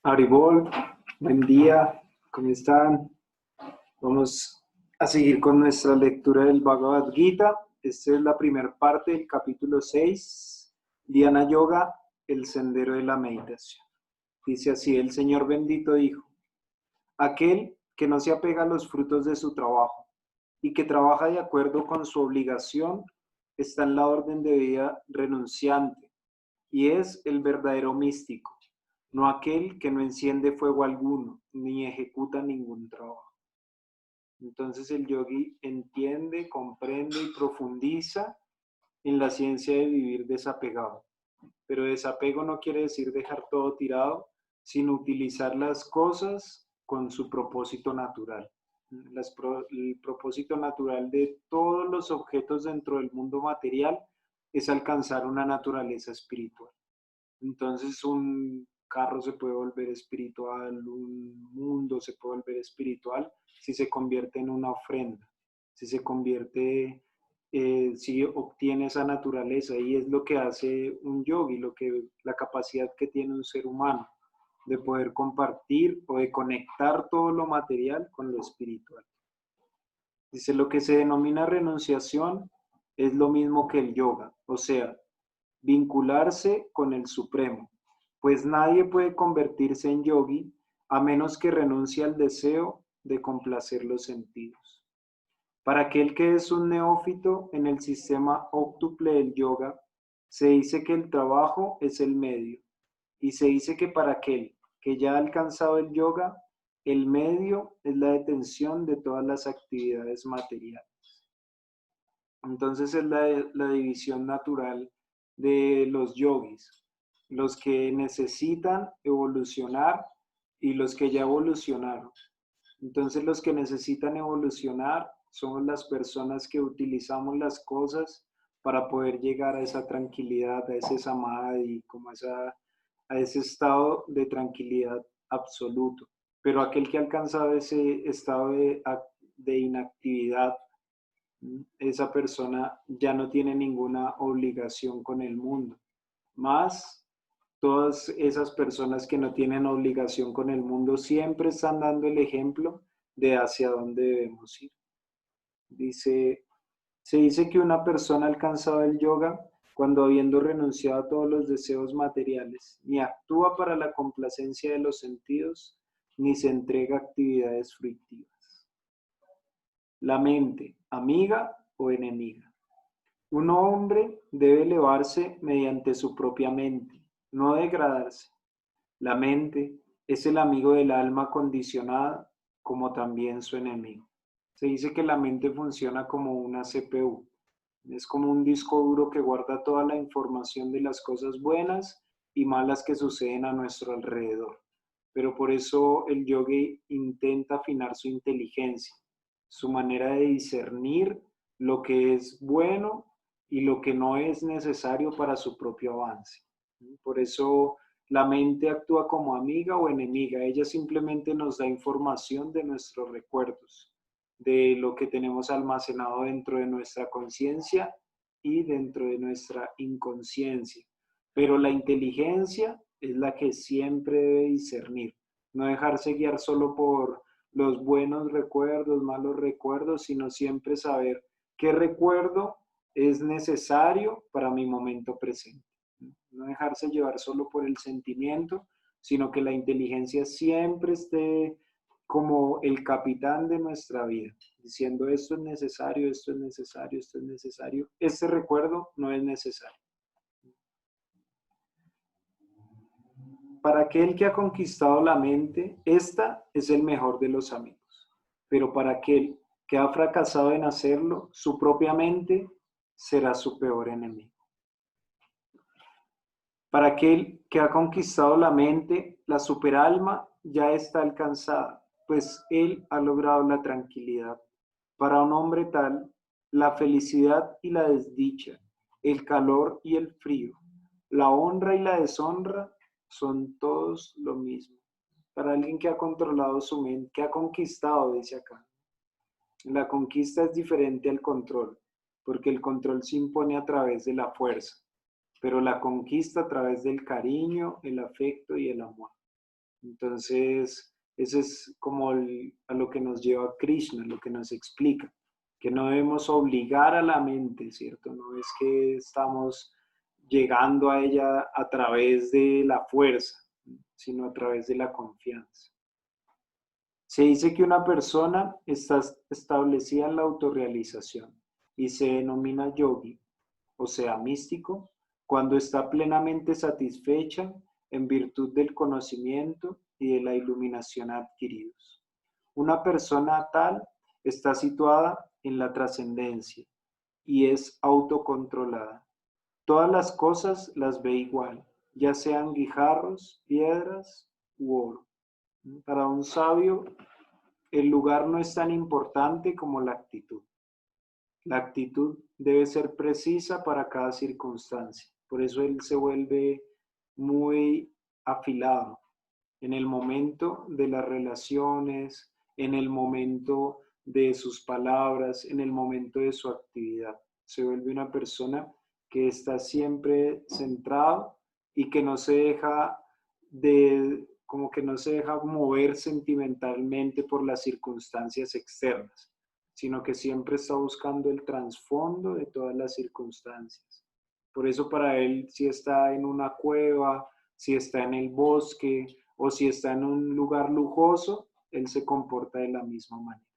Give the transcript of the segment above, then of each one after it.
Aribol, buen día, ¿cómo están? Vamos a seguir con nuestra lectura del Bhagavad Gita. Esta es la primera parte del capítulo 6, Dhyana Yoga, el sendero de la meditación. Dice así, el Señor bendito dijo, aquel que no se apega a los frutos de su trabajo y que trabaja de acuerdo con su obligación, está en la orden de vida renunciante y es el verdadero místico, no aquel que no enciende fuego alguno ni ejecuta ningún trabajo. Entonces el yogi entiende, comprende y profundiza en la ciencia de vivir desapegado. Pero desapego no quiere decir dejar todo tirado, sino utilizar las cosas con su propósito natural. El propósito natural de todos los objetos dentro del mundo material es alcanzar una naturaleza espiritual. Entonces un carro se puede volver espiritual, un mundo se puede volver espiritual si se convierte en una ofrenda, si se convierte, si obtiene esa naturaleza, y es lo que hace un yogi, la capacidad que tiene un ser humano de poder compartir o de conectar todo lo material con lo espiritual. Dice, lo que se denomina renunciación es lo mismo que el yoga, o sea, vincularse con el Supremo, pues nadie puede convertirse en yogi a menos que renuncie al deseo de complacer los sentidos. Para aquel que es un neófito en el sistema óctuple del yoga, se dice que el trabajo es el medio, y se dice que para aquel que ya ha alcanzado el yoga, el medio es la detención de todas las actividades materiales. Entonces es la división natural de los yogis, los que necesitan evolucionar y los que ya evolucionaron. Entonces los que necesitan evolucionar somos las personas que utilizamos las cosas para poder llegar a esa tranquilidad, a ese samadhi, como a ese estado de tranquilidad absoluto. Pero aquel que ha alcanzado ese estado de inactividad, esa persona ya no tiene ninguna obligación con el mundo. Más, todas esas personas que no tienen obligación con el mundo siempre están dando el ejemplo de hacia dónde debemos ir. Se dice que una persona ha alcanzado el yoga cuando, habiendo renunciado a todos los deseos materiales, ni actúa para la complacencia de los sentidos, ni se entrega a actividades fructivas. La mente, amiga o enemiga. Un hombre debe elevarse mediante su propia mente, no degradarse. La mente es el amigo del alma condicionada, como también su enemigo. Se dice que la mente funciona como una CPU. Es como un disco duro que guarda toda la información de las cosas buenas y malas que suceden a nuestro alrededor. Pero por eso el yogi intenta afinar su inteligencia, su manera de discernir lo que es bueno y lo que no es necesario para su propio avance. Por eso la mente actúa como amiga o enemiga. Ella simplemente nos da información de nuestros recuerdos, de lo que tenemos almacenado dentro de nuestra conciencia y dentro de nuestra inconsciencia. Pero la inteligencia es la que siempre debe discernir, no dejarse guiar solo por los buenos recuerdos, malos recuerdos, sino siempre saber qué recuerdo es necesario para mi momento presente. No dejarse llevar solo por el sentimiento, sino que la inteligencia siempre esté como el capitán de nuestra vida, diciendo esto es necesario, esto es necesario, esto es necesario. Este recuerdo no es necesario. Para aquel que ha conquistado la mente, esta es el mejor de los amigos. Pero para aquel que ha fracasado en hacerlo, su propia mente será su peor enemigo. Para aquel que ha conquistado la mente, la superalma ya está alcanzada, pues él ha logrado la tranquilidad. Para un hombre tal, la felicidad y la desdicha, el calor y el frío, la honra y la deshonra son todos lo mismo. Para alguien que ha controlado su mente, que ha conquistado, dice acá. La conquista es diferente al control, porque el control se impone a través de la fuerza, pero la conquista a través del cariño, el afecto y el amor. Entonces, ese es como a lo que nos lleva Krishna, lo que nos explica, que no debemos obligar a la mente, ¿cierto? No es que estamos llegando a ella a través de la fuerza, sino a través de la confianza. Se dice que una persona está establecida en la autorrealización y se denomina yogi, o sea, místico, cuando está plenamente satisfecha en virtud del conocimiento y de la iluminación adquiridos. Una persona tal está situada en la trascendencia y es autocontrolada. Todas las cosas las ve igual, ya sean guijarros, piedras u oro. Para un sabio, el lugar no es tan importante como la actitud. La actitud debe ser precisa para cada circunstancia. Por eso él se vuelve muy afilado en el momento de las relaciones, en el momento de sus palabras, en el momento de su actividad. Se vuelve una persona que está siempre centrado y que no se deja como que no se deja mover sentimentalmente por las circunstancias externas, sino que siempre está buscando el trasfondo de todas las circunstancias. Por eso para él, si está en una cueva, si está en el bosque o si está en un lugar lujoso, él se comporta de la misma manera.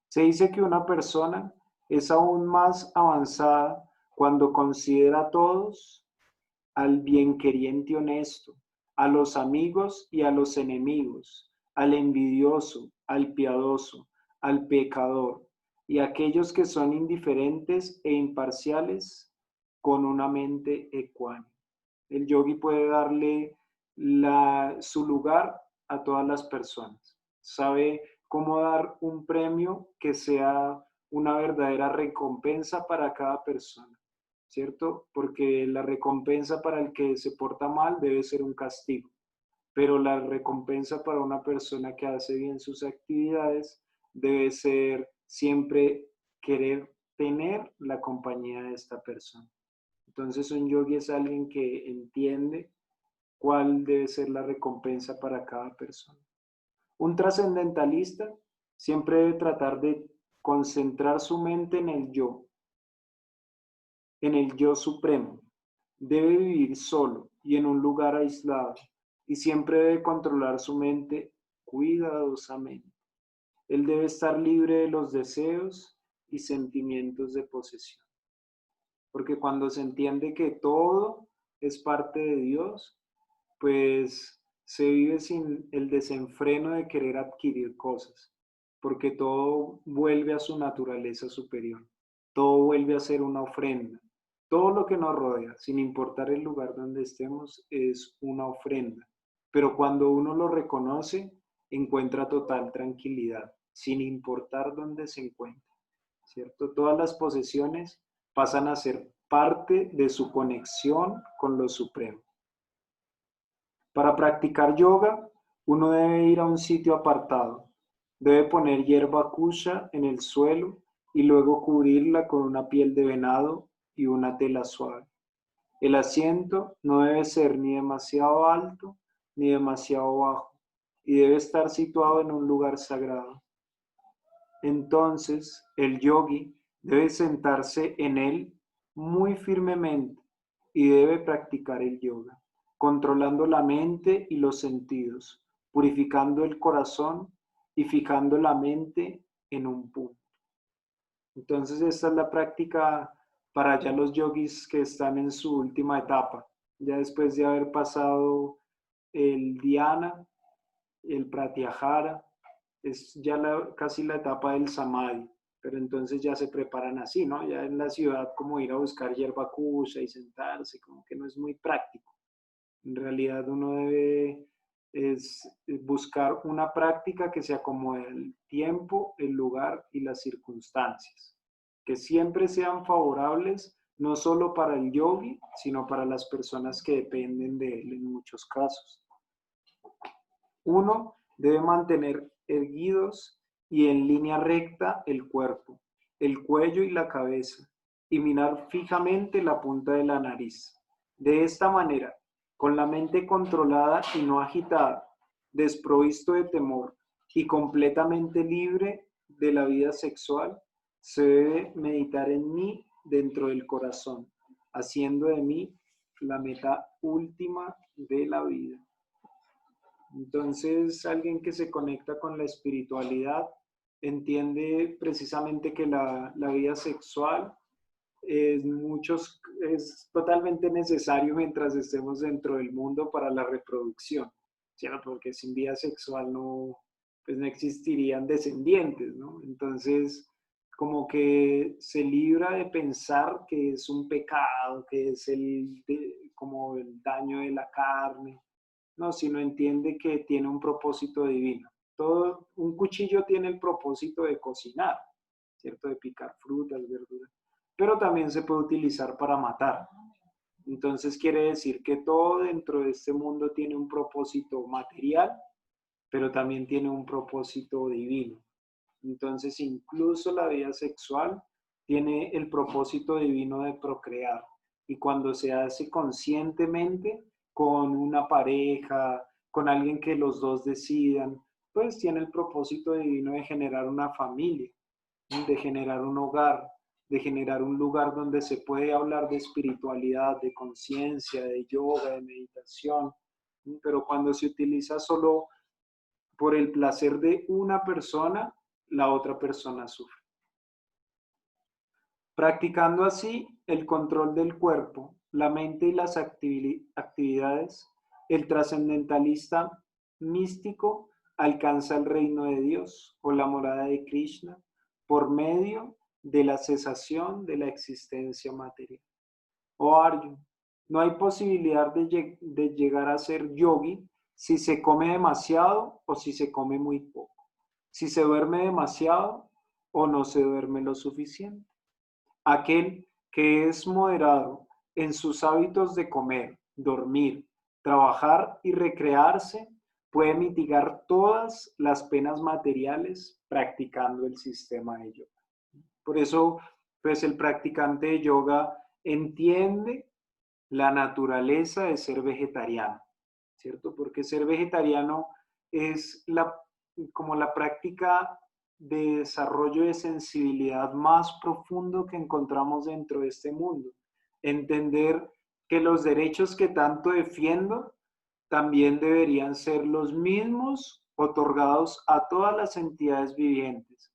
Se dice que una persona es aún más avanzada cuando considera a todos, al bienqueriente honesto, a los amigos y a los enemigos, al envidioso, al piadoso, al pecador y a aquellos que son indiferentes e imparciales con una mente ecuánime. El yogi puede darle su lugar a todas las personas. Sabe cómo dar un premio que sea una verdadera recompensa para cada persona, ¿cierto? Porque la recompensa para el que se porta mal debe ser un castigo, pero la recompensa para una persona que hace bien sus actividades debe ser siempre querer tener la compañía de esta persona. Entonces un yogi es alguien que entiende cuál debe ser la recompensa para cada persona. Un trascendentalista siempre debe tratar de concentrar su mente en el yo supremo. Debe vivir solo y en un lugar aislado y siempre debe controlar su mente cuidadosamente. Él debe estar libre de los deseos y sentimientos de posesión. Porque cuando se entiende que todo es parte de Dios, pues se vive sin el desenfreno de querer adquirir cosas, porque todo vuelve a su naturaleza superior, todo vuelve a ser una ofrenda. Todo lo que nos rodea, sin importar el lugar donde estemos, es una ofrenda. Pero cuando uno lo reconoce, encuentra total tranquilidad, sin importar dónde se encuentre, ¿cierto? Todas las posesiones pasan a ser parte de su conexión con lo supremo. Para practicar yoga, uno debe ir a un sitio apartado. Debe poner hierba kusha en el suelo y luego cubrirla con una piel de venado y una tela suave. El asiento no debe ser ni demasiado alto ni demasiado bajo y debe estar situado en un lugar sagrado. Entonces, el yogi debe sentarse en él muy firmemente y debe practicar el yoga, controlando la mente y los sentidos, purificando el corazón y fijando la mente en un punto. Entonces, esta es la práctica para ya los yogis que están en su última etapa, ya después de haber pasado el dhyana, el pratyahara, es ya casi la etapa del samadhi, pero entonces ya se preparan así, ¿no? Ya en la ciudad como ir a buscar hierba kusha y sentarse, como que no es muy práctico. En realidad uno debe buscar una práctica que se acomode al tiempo, el lugar y las circunstancias, que siempre sean favorables no solo para el yogi, sino para las personas que dependen de él en muchos casos. Uno debe mantener erguidos y en línea recta el cuerpo, el cuello y la cabeza, y mirar fijamente la punta de la nariz. De esta manera, con la mente controlada y no agitada, desprovisto de temor y completamente libre de la vida sexual, se debe meditar en mí dentro del corazón, haciendo de mí la meta última de la vida. Entonces, alguien que se conecta con la espiritualidad entiende precisamente que la vida sexual es totalmente necesario mientras estemos dentro del mundo para la reproducción, ¿cierto? Porque sin vida sexual pues no existirían descendientes, ¿no? Entonces, como que se libra de pensar que es un pecado, que es como el daño de la carne, no, sino entiende que tiene un propósito divino. Un cuchillo tiene el propósito de cocinar, ¿cierto? De picar frutas, verduras, pero también se puede utilizar para matar. Entonces quiere decir que todo dentro de este mundo tiene un propósito material, pero también tiene un propósito divino. Entonces incluso la vida sexual tiene el propósito divino de procrear. Y cuando se hace conscientemente con una pareja, con alguien que los dos decidan, pues tiene el propósito divino de generar una familia, de generar un hogar, de generar un lugar donde se puede hablar de espiritualidad, de conciencia, de yoga, de meditación. Pero cuando se utiliza solo por el placer de una persona, la otra persona sufre. Practicando así el control del cuerpo, la mente y las actividades, el trascendentalista místico alcanza el reino de Dios o la morada de Krishna por medio de la cesación de la existencia material. Oh Arjuna, no hay posibilidad de llegar a ser yogi si se come demasiado o si se come muy poco, si se duerme demasiado o no se duerme lo suficiente. Aquel que es moderado en sus hábitos de comer, dormir, trabajar y recrearse puede mitigar todas las penas materiales practicando el sistema de yoga. Por eso, pues el practicante de yoga entiende la naturaleza de ser vegetariano, ¿cierto? Porque ser vegetariano es como la práctica de desarrollo de sensibilidad más profundo que encontramos dentro de este mundo. Entender que los derechos que tanto defiendo también deberían ser los mismos otorgados a todas las entidades vivientes,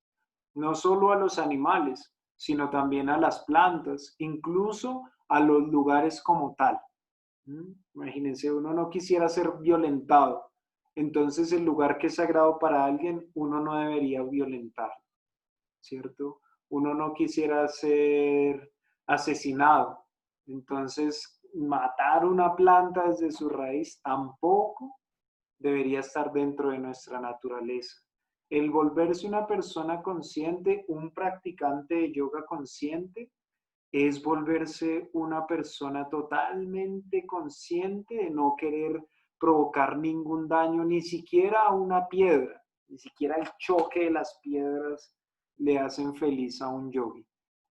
no solo a los animales, sino también a las plantas, incluso a los lugares como tal. Imagínense, uno no quisiera ser violentado, entonces el lugar que es sagrado para alguien, uno no debería violentar, ¿cierto? Uno no quisiera ser asesinado, entonces matar una planta desde su raíz tampoco debería estar dentro de nuestra naturaleza. El volverse una persona consciente, un practicante de yoga consciente, es volverse una persona totalmente consciente de no querer provocar ningún daño, ni siquiera a una piedra, ni siquiera el choque de las piedras le hacen feliz a un yogi.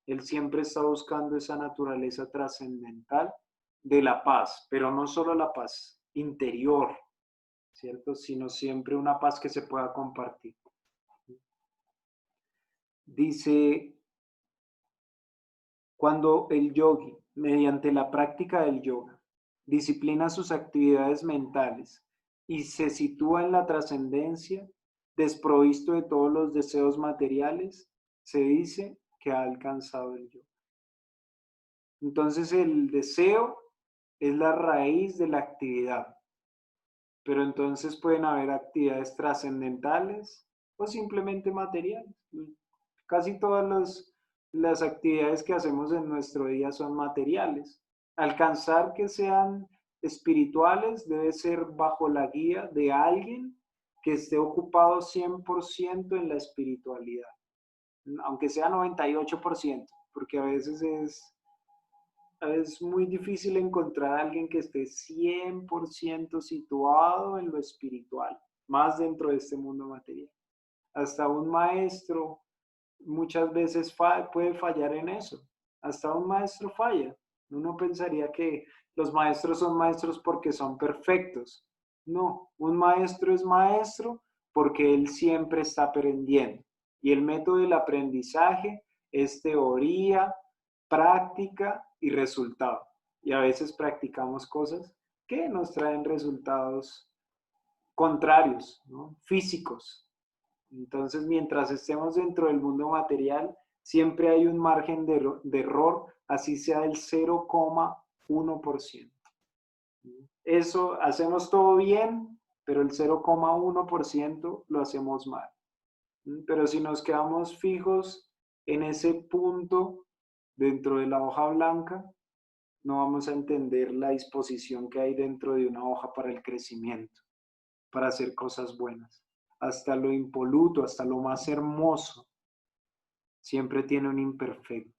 Él siempre está buscando esa naturaleza trascendental de la paz, pero no solo la paz interior, ¿cierto? Sino siempre una paz que se pueda compartir. Dice, cuando el yogi, mediante la práctica del yoga, disciplina sus actividades mentales y se sitúa en la trascendencia, desprovisto de todos los deseos materiales, se dice que ha alcanzado el yoga. Entonces el deseo es la raíz de la actividad, pero entonces pueden haber actividades trascendentales o simplemente materiales. Casi todas las actividades que hacemos en nuestro día son materiales. Alcanzar que sean espirituales debe ser bajo la guía de alguien que esté ocupado 100% en la espiritualidad, aunque sea 98%, porque a veces es muy difícil encontrar a alguien que esté 100% situado en lo espiritual, más dentro de este mundo material. Hasta un maestro muchas veces puede fallar en eso. Hasta un maestro falla. Uno pensaría que los maestros son maestros porque son perfectos, No, un maestro es maestro porque él siempre está aprendiendo. Y el método del aprendizaje es teoría, práctica y resultado. Y a veces practicamos cosas que nos traen resultados contrarios, ¿no? Físicos. Entonces, mientras estemos dentro del mundo material, siempre hay un margen de error, así sea del 0,1%. Eso hacemos todo bien, pero el 0,1% lo hacemos mal. Pero si nos quedamos fijos en ese punto dentro de la hoja blanca, no vamos a entender la disposición que hay dentro de una hoja para el crecimiento, para hacer cosas buenas. Hasta lo impoluto, hasta lo más hermoso, siempre tiene un imperfecto.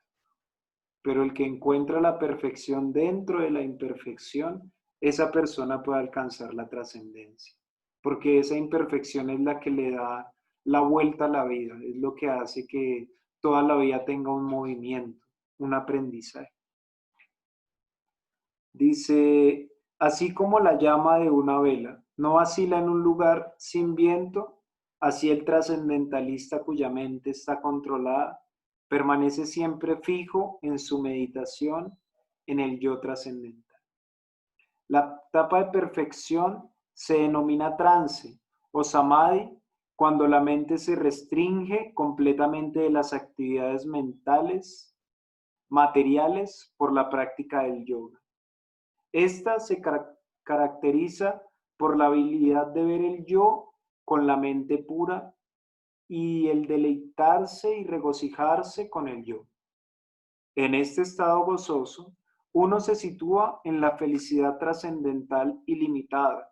Pero el que encuentra la perfección dentro de la imperfección, esa persona puede alcanzar la trascendencia. Porque esa imperfección es la que le da la vuelta a la vida, es lo que hace que toda la vida tenga un movimiento, un aprendizaje. Dice, así como la llama de una vela no vacila en un lugar sin viento, así el trascendentalista cuya mente está controlada permanece siempre fijo en su meditación en el yo trascendental. La etapa de perfección se denomina trance o samadhi cuando la mente se restringe completamente de las actividades mentales, materiales, por la práctica del yoga. Esta se caracteriza por la habilidad de ver el yo con la mente pura y el deleitarse y regocijarse con el yo. En este estado gozoso, uno se sitúa en la felicidad trascendental ilimitada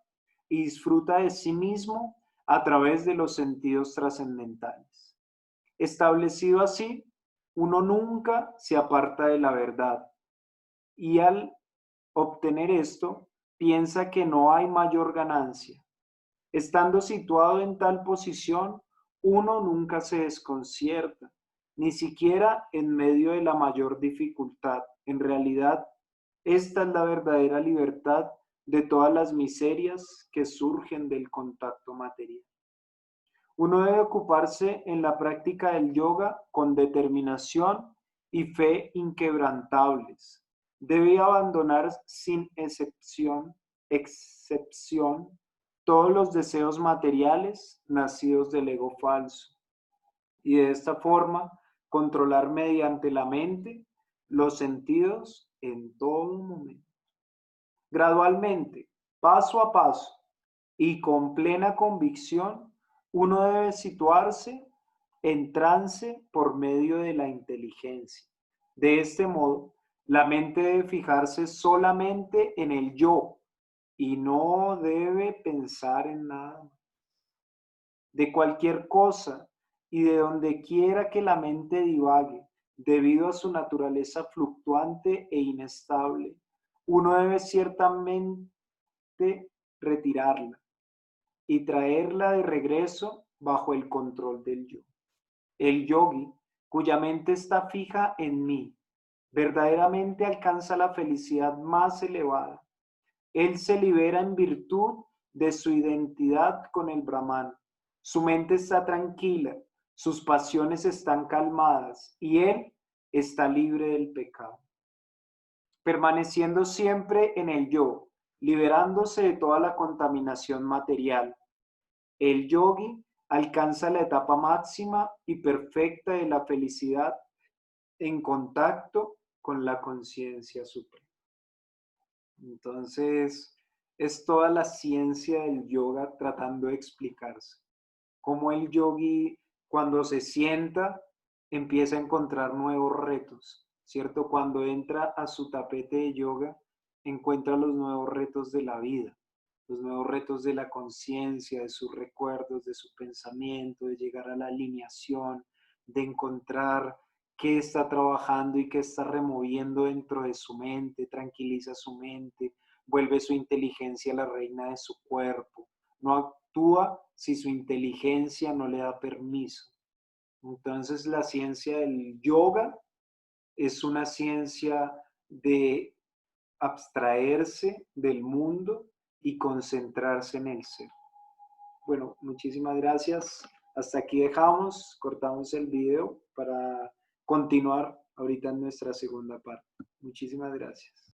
y disfruta de sí mismo a través de los sentidos trascendentales. Establecido así, uno nunca se aparta de la verdad y al obtener esto, piensa que no hay mayor ganancia. Estando situado en tal posición, uno nunca se desconcierta, ni siquiera en medio de la mayor dificultad. En realidad, esta es la verdadera libertad de todas las miserias que surgen del contacto material. Uno debe ocuparse en la práctica del yoga con determinación y fe inquebrantables. Debe abandonar sin excepción todos los deseos materiales nacidos del ego falso y de esta forma controlar mediante la mente los sentidos en todo momento. Gradualmente, paso a paso y con plena convicción, uno debe situarse en trance por medio de la inteligencia. De este modo, la mente debe fijarse solamente en el yo y no debe pensar en nada de cualquier cosa y de donde quiera que la mente divague, debido a su naturaleza fluctuante e inestable. Uno debe ciertamente retirarla y traerla de regreso bajo el control del yo. El yogi, cuya mente está fija en mí, verdaderamente alcanza la felicidad más elevada. Él se libera en virtud de su identidad con el Brahman. Su mente está tranquila, sus pasiones están calmadas y él está libre del pecado. Permaneciendo siempre en el yo, liberándose de toda la contaminación material, el yogi alcanza la etapa máxima y perfecta de la felicidad en contacto con la conciencia suprema. Entonces, es toda la ciencia del yoga tratando de explicarse. Cómo el yogi, cuando se sienta, empieza a encontrar nuevos retos, ¿cierto? Cuando entra a su tapete de yoga, encuentra los nuevos retos de la vida, los nuevos retos de la conciencia, de sus recuerdos, de su pensamiento, de llegar a la alineación, de encontrar qué está trabajando y qué está removiendo dentro de su mente, tranquiliza su mente, vuelve su inteligencia la reina de su cuerpo. No actúa si su inteligencia no le da permiso. Entonces la ciencia del yoga es una ciencia de abstraerse del mundo y concentrarse en el ser. Bueno, muchísimas gracias. Hasta aquí dejamos, cortamos el video para continuar ahorita en nuestra segunda parte. Muchísimas gracias.